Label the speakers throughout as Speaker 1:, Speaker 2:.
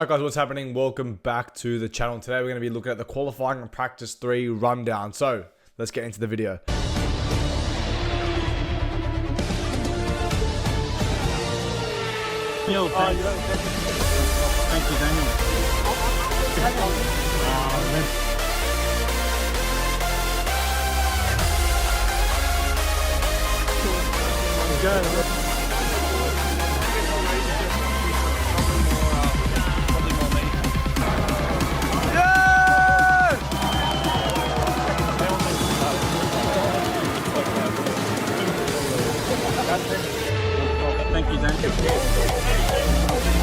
Speaker 1: Alright guys, what's happening? Welcome back to the channel. Today we're going to be looking at the qualifying and practice 3 rundown. So, let's get into the video.
Speaker 2: Yo, thank you, Daniel. Good. Thank you,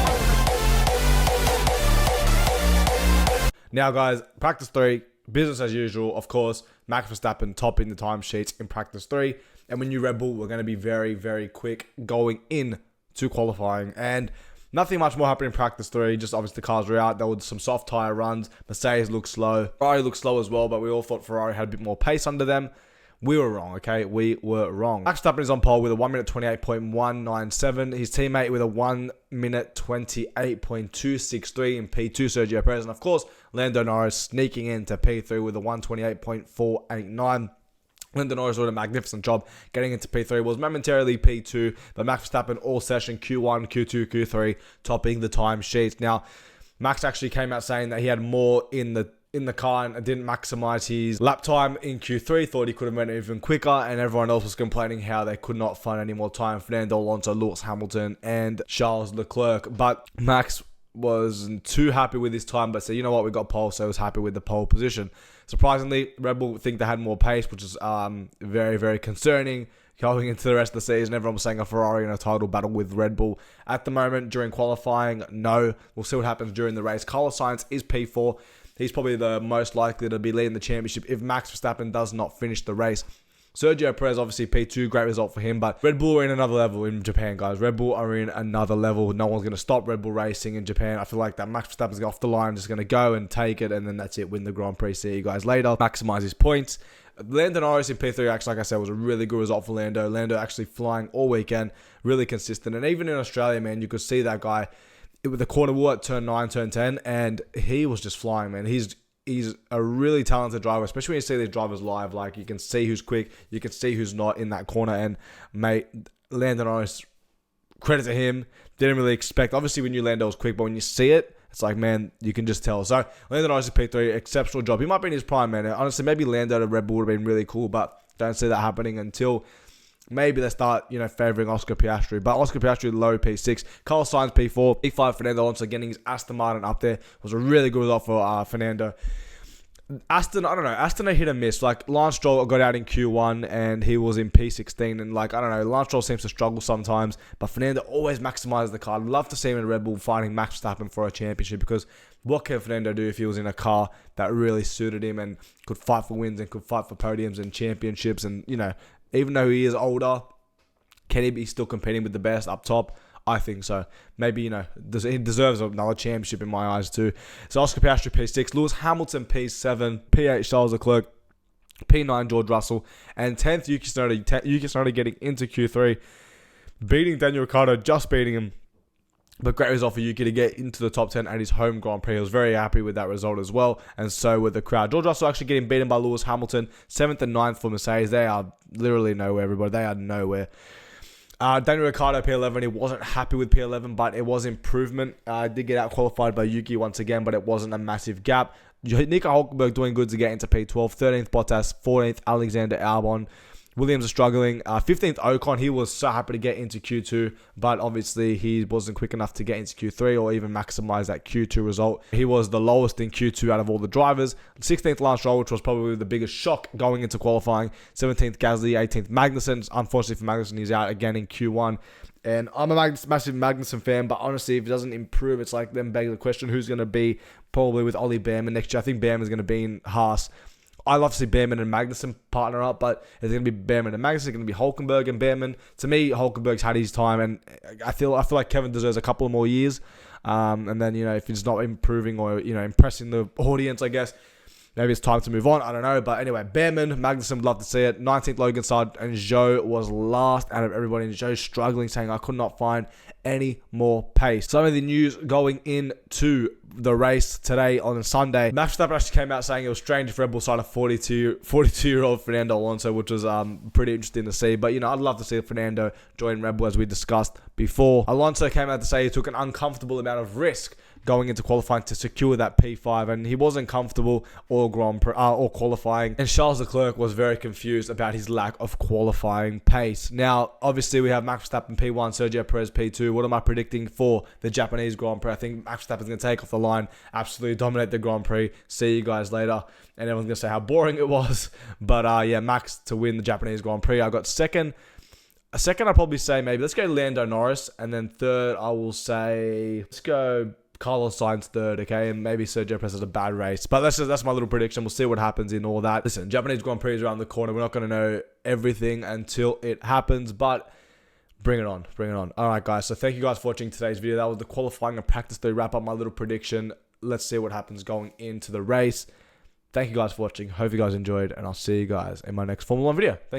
Speaker 2: Daniel.
Speaker 1: Now guys, practice 3, business as usual, of course. Max Verstappen topping the timesheets in practice 3. And when you Red Bull, we're going to be very, very quick going in to qualifying. And nothing much more happened in practice 3. Just obviously the cars were out. There were some soft tyre runs. Mercedes looked slow. Ferrari looked slow as well, but we all thought Ferrari had a bit more pace under them. We were wrong, okay? We were wrong. Max Verstappen is on pole with a 1 minute 28.197. His teammate with a 1 minute 28.263 in P2, Sergio Perez. And of course, Lando Norris sneaking into P3 with a 128.489. Lando Norris did a magnificent job getting into P3. Was momentarily P2, but Max Verstappen all session Q1, Q2, Q3, topping the time sheets. Now, Max actually came out saying that he had more in the car and didn't maximize his lap time in Q3, thought he could have went even quicker, and everyone else was complaining how they could not find any more time. Fernando Alonso, Lewis Hamilton, and Charles Leclerc. But Max wasn't too happy with his time, but said, you know what, we got pole, so he was happy with the pole position. Surprisingly, Red Bull think they had more pace, which is very, very concerning. Going into the rest of the season, everyone was saying a Ferrari in a title battle with Red Bull. At the moment, during qualifying, no. We'll see what happens during the race. Carlos Sainz is P4. He's probably the most likely to be leading the championship if Max Verstappen does not finish the race. Sergio Perez, obviously P2, great result for him. But Red Bull are in another level in Japan, guys. Red Bull are in another level. No one's going to stop Red Bull racing in Japan. I feel like that Max Verstappen's off the line, just going to go and take it, and then that's it, win the Grand Prix. See you guys later. Maximize his points. Lando Norris in P3, actually, like I said, was a really good result for Lando. Lando actually flying all weekend, really consistent. And even in Australia, man, you could see that guy with the corner wall at turn 9, turn 10, and he was just flying, man. He's a really talented driver, especially when you see these drivers live. Like, you can see who's quick, you can see who's not in that corner. And, mate, Lando Norris, credit to him, didn't really expect. Obviously, we knew Lando was quick, but when you see it, it's like, man, you can just tell. So, Lando Norris is P3, exceptional job. He might be in his prime, man. Honestly, maybe Lando to Red Bull would have been really cool, but don't see that happening until maybe they start, favouring Oscar Piastri. But Oscar Piastri, low P6. Carlos Sainz, P4. P5, Fernando Alonso getting his Aston Martin up there. Was a really good result for Fernando. Aston, I don't know. Aston are hit and miss. Like, Lance Stroll got out in Q1 and he was in P16. And, like, I don't know. Lance Stroll seems to struggle sometimes. But Fernando always maximizes the car. I'd love to see him in Red Bull fighting Max Verstappen for a championship, because what can Fernando do if he was in a car that really suited him and could fight for wins and could fight for podiums and championships? And, even though he is older, can he be still competing with the best up top? I think so. Maybe, he deserves another championship in my eyes too. So Oscar Piastri, P6. Lewis Hamilton, P7. P8, Charles Leclerc. P9, George Russell. And 10th, Yuki Tsunoda getting into Q3. Beating Daniel Ricciardo, just beating him. But great result for Yuki to get into the top 10 at his home Grand Prix. He was very happy with that result as well, and so with the crowd. George Russell actually getting beaten by Lewis Hamilton. 7th and 9th for Mercedes. They are literally nowhere, everybody. They are nowhere. Daniel Ricciardo, P11. He wasn't happy with P11, but it was improvement. Did get out qualified by Yuki once again, but it wasn't a massive gap. Nico Hulkenberg doing good to get into P12. 13th, Bottas. 14th, Alexander Albon. Williams are struggling. 15th, Ocon. He was so happy to get into Q2, but obviously he wasn't quick enough to get into Q3 or even maximize that Q2 result. He was the lowest in Q2 out of all the drivers. 16th, Lance Stroll, which was probably the biggest shock going into qualifying. 17th, Gasly. 18th, Magnussen. Unfortunately for Magnussen, he's out again in Q1. And I'm a massive Magnussen fan, but honestly, if it doesn't improve, it's like then begging the question, who's going to be probably with Ollie Behrman next year? I think Behrman's going to be in Haas. I love to see Behrman and Magnussen partner up, but it's going to be Behrman and Magnussen. It's going to be Hulkenberg and Behrman. To me, Hulkenberg's had his time, and I feel like Kevin deserves a couple of more years. And then, if he's not improving or, impressing the audience, I guess, maybe it's time to move on. I don't know. But anyway, Behrman, Magnussen would love to see it. 19th Logan side, and Zhou was last out of everybody. And Zhou struggling, saying, I could not find any more pace. Some of the news going into the race today on Sunday. Max Verstappen actually came out saying it was strange if Red Bull signed a 42-year-old Fernando Alonso, which was pretty interesting to see. But, you know, I'd love to see Fernando join Red Bull, as we discussed before. Alonso came out to say he took an uncomfortable amount of risk going into qualifying to secure that P5, and he wasn't comfortable or qualifying. And Charles Leclerc was very confused about his lack of qualifying pace. Now, obviously, we have Max Verstappen P1, Sergio Perez P2. What am I predicting for the Japanese Grand Prix? I think Max Verstappen's going to take off the line, absolutely dominate the Grand Prix. See you guys later. And everyone's going to say how boring it was. But yeah, Max to win the Japanese Grand Prix. I got second. Second, I'd probably say maybe let's go Lando Norris, and then third, I will say let's go Carlos Sainz third, okay, and maybe Sergio Perez has a bad race. But that's my little prediction. We'll see what happens in all that. Listen, Japanese Grand Prix is around the corner. We're not going to know everything until it happens, but bring it on, bring it on. All right, guys, so thank you guys for watching today's video. That was the qualifying and practice day wrap up, my little prediction. Let's see what happens going into the race. Thank you guys for watching. Hope you guys enjoyed, and I'll see you guys in my next Formula 1 video. Thank you.